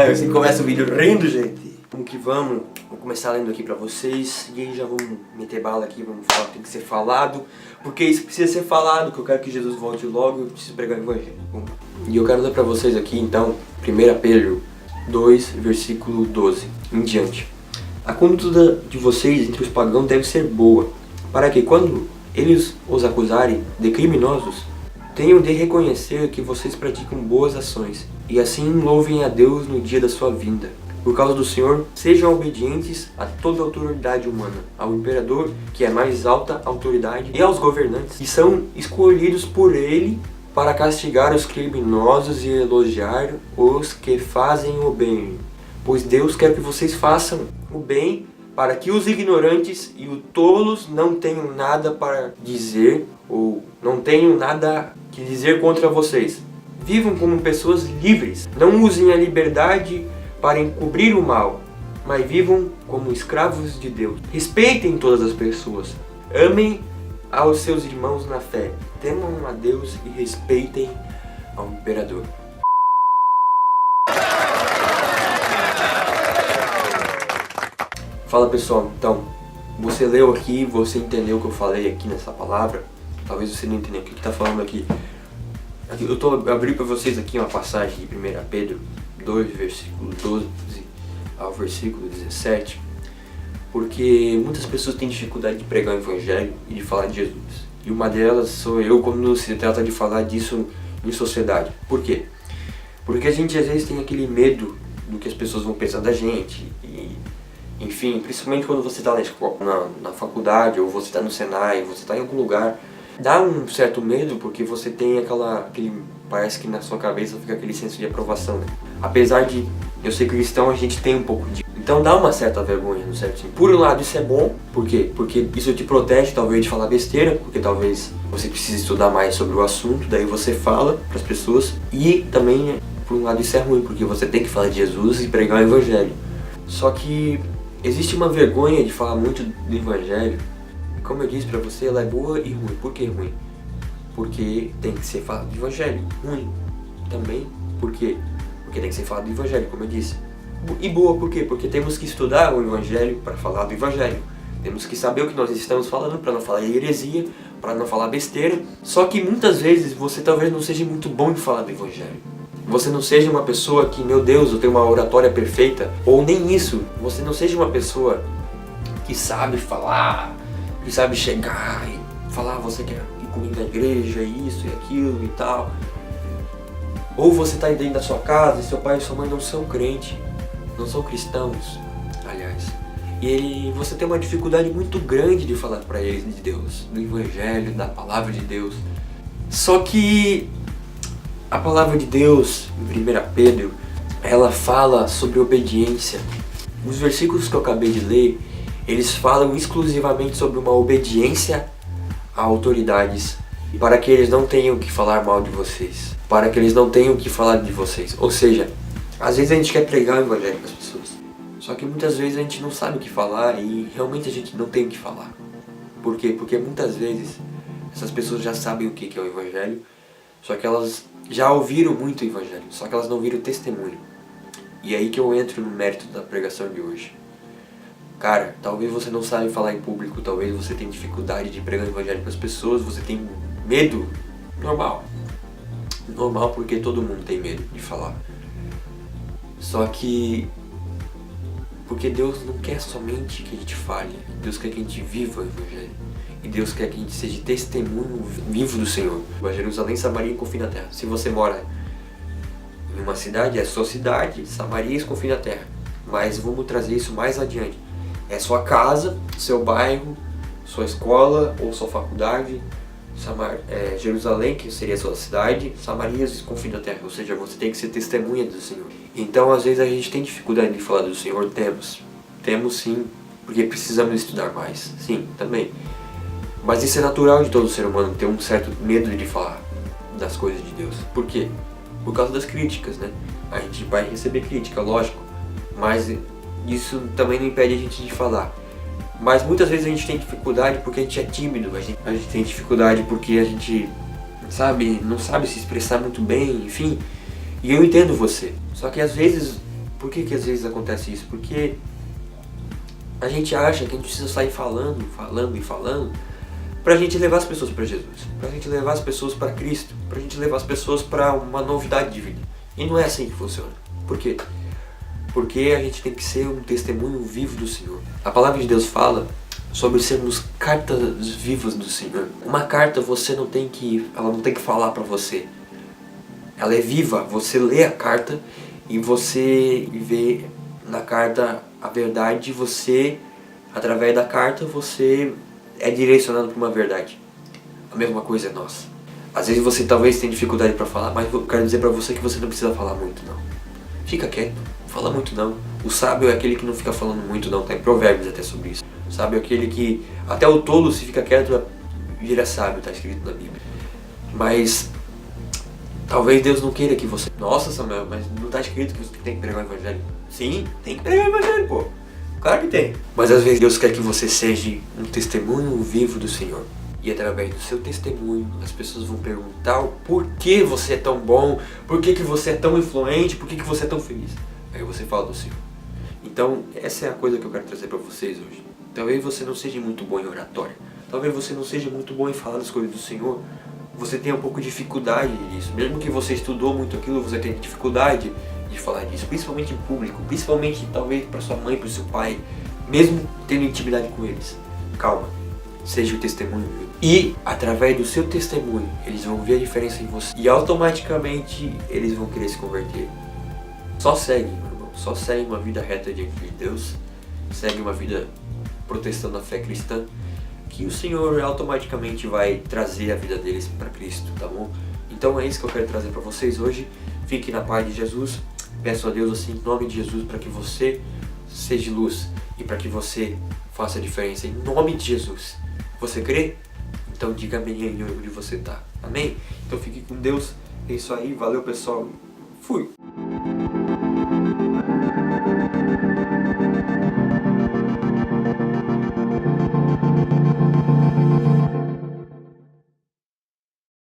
Eu assim começa o vídeo rindo, gente. Vamos que vamos. Vou começar lendo aqui pra vocês. E aí já vamos meter bala aqui, vamos falar o que tem que ser falado. Porque isso precisa ser falado, que eu quero que Jesus volte logo e eu preciso pregar o evangelho. E eu quero ler pra vocês aqui, então, 1 Pedro 2, versículo 12 em diante. A conduta de vocês entre os pagãos deve ser boa, para que quando eles os acusarem de criminosos, tenham de reconhecer que vocês praticam boas ações, e assim louvem a Deus no dia da sua vinda. Por causa do Senhor, sejam obedientes a toda a autoridade humana, ao imperador, que é a mais alta autoridade, e aos governantes, que são escolhidos por ele para castigar os criminosos e elogiar os que fazem o bem. Pois Deus quer que vocês façam o bem, para que os ignorantes e os tolos não tenham nada para dizer, ou não tenham nada que dizer contra vocês. Vivam como pessoas livres, não usem a liberdade para encobrir o mal, mas vivam como escravos de Deus. Respeitem todas as pessoas, amem aos seus irmãos na fé, temam a Deus e respeitem ao imperador. Fala pessoal, então, você leu aqui, você entendeu o que eu falei aqui nessa palavra? Talvez você não entendeu o que está falando aqui. Eu abri para vocês aqui uma passagem de 1 Pedro 2, versículo 12 ao versículo 17, porque muitas pessoas têm dificuldade de pregar o evangelho e de falar de Jesus. E uma delas sou eu quando se trata de falar disso em sociedade. Por quê? Porque a gente às vezes tem aquele medo do que as pessoas vão pensar da gente. E, enfim, principalmente quando você está na faculdade, ou você está no Senai, você está em algum lugar, dá um certo medo porque você tem parece que na sua cabeça fica aquele senso de aprovação, né? Apesar de eu ser cristão, a gente tem um pouco de... Então dá uma certa vergonha, no certo sentido. Por um lado isso é bom, por quê? Porque isso te protege talvez de falar besteira, porque talvez você precise estudar mais sobre o assunto, daí você fala para as pessoas. E também, por um lado isso é ruim, porque você tem que falar de Jesus e pregar o evangelho. Só que existe uma vergonha de falar muito do evangelho. Como eu disse pra você, ela é boa e ruim. Por que ruim? Porque tem que ser falado do evangelho. Ruim também, por quê? Porque tem que ser falado do evangelho, como eu disse. E boa por quê? Porque temos que estudar o evangelho para falar do evangelho. Temos que saber o que nós estamos falando para não falar heresia, para não falar besteira. Só que muitas vezes você talvez não seja muito bom em falar do evangelho. Você não seja uma pessoa que, meu Deus, eu tenho uma oratória perfeita. Ou nem isso. Você não seja uma pessoa que sabe falar, que sabe chegar e falar, você quer ir comigo na igreja, isso e aquilo e tal. Ou você está dentro da sua casa e seu pai e sua mãe não são crentes, não são cristãos, aliás. E você tem uma dificuldade muito grande de falar para eles de Deus, do evangelho, da palavra de Deus. Só que a palavra de Deus, em 1 Pedro, ela fala sobre obediência. Os versículos que eu acabei de ler, eles falam exclusivamente sobre uma obediência a autoridades, para que eles não tenham que falar mal de vocês, para que eles não tenham que falar de vocês. Ou seja, às vezes a gente quer pregar o evangelho para as pessoas, só que muitas vezes a gente não sabe o que falar e realmente a gente não tem o que falar. Por quê? Porque muitas vezes essas pessoas já sabem o que é o evangelho, só que elas já ouviram muito o evangelho, só que elas não viram o testemunho. E é aí que eu entro no mérito da pregação de hoje. Cara, talvez você não saiba falar em público, talvez você tenha dificuldade de pregar o evangelho para as pessoas, você tem medo, normal. Normal porque todo mundo tem medo de falar. Só que, porque Deus não quer somente que a gente fale, Deus quer que a gente viva o evangelho. E Deus quer que a gente seja testemunho vivo do Senhor. Jerusalém, Samaria e confim da terra. Se você mora em uma cidade, é sua cidade, Samaria e confim da terra. Mas vamos trazer isso mais adiante. É sua casa, seu bairro, sua escola ou sua faculdade, Jerusalém, que seria a sua cidade, Samaria e confim da terra. Ou seja, você tem que ser testemunha do Senhor. Então, às vezes a gente tem dificuldade de falar do Senhor, temos sim, porque precisamos estudar mais, sim, também. Mas isso é natural de todo ser humano, ter um certo medo de falar das coisas de Deus. Por quê? Por causa das críticas, né? A gente vai receber crítica, lógico, mas isso também não impede a gente de falar. Mas muitas vezes a gente tem dificuldade porque a gente é tímido, a gente tem dificuldade porque a gente não sabe se expressar muito bem, enfim. E eu entendo você. Só que às vezes Por que às vezes acontece isso? Porque a gente acha que a gente precisa sair falando pra gente levar as pessoas pra Jesus, pra gente levar as pessoas pra Cristo, pra gente levar as pessoas pra uma novidade de vida. E não é assim que funciona. Por quê? Porque a gente tem que ser um testemunho vivo do Senhor. A palavra de Deus fala sobre sermos cartas vivas do Senhor. Uma carta ela não tem que falar pra você. Ela é viva, você lê a carta e você vê na carta a verdade, você, através da carta, você é direcionado para uma verdade. A mesma coisa é nós. Às vezes você talvez tenha dificuldade para falar, mas eu quero dizer para você que você não precisa falar muito não. Fica quieto, não fala muito não. O sábio é aquele que não fica falando muito não, tem provérbios até sobre isso. O sábio é aquele que, até o tolo se fica quieto, vira sábio, está escrito na Bíblia. Mas talvez Deus não queira que você... Nossa, Samuel, mas não está escrito que você tem que pregar o evangelho? Sim, tem que pregar o evangelho, pô. Claro que tem. Mas às vezes Deus quer que você seja um testemunho vivo do Senhor. E através do seu testemunho, as pessoas vão perguntar o porquê você é tão bom, por que você é tão influente, por que você é tão feliz. Aí você fala do Senhor. Então, essa é a coisa que eu quero trazer para vocês hoje. Talvez você não seja muito bom em oratória. Talvez você não seja muito bom em falar das coisas do Senhor. Você tem um pouco de dificuldade disso. Mesmo que você estudou muito aquilo, você tem dificuldade de falar disso, principalmente em público, principalmente talvez para sua mãe, para o seu pai, mesmo tendo intimidade com eles. Calma, seja o testemunho. E através do seu testemunho, eles vão ver a diferença em você e automaticamente eles vão querer se converter. Só segue, meu irmão, só segue uma vida reta diante de Deus, segue uma vida protestando a fé cristã, que o Senhor automaticamente vai trazer a vida deles para Cristo, tá bom? Então é isso que eu quero trazer para vocês hoje. Fique na paz de Jesus. Peço a Deus assim, em nome de Jesus, para que você seja luz e para que você faça a diferença em nome de Jesus. Você crê? Então diga amém aí onde você está. Amém? Então fique com Deus. É isso aí. Valeu, pessoal. Fui.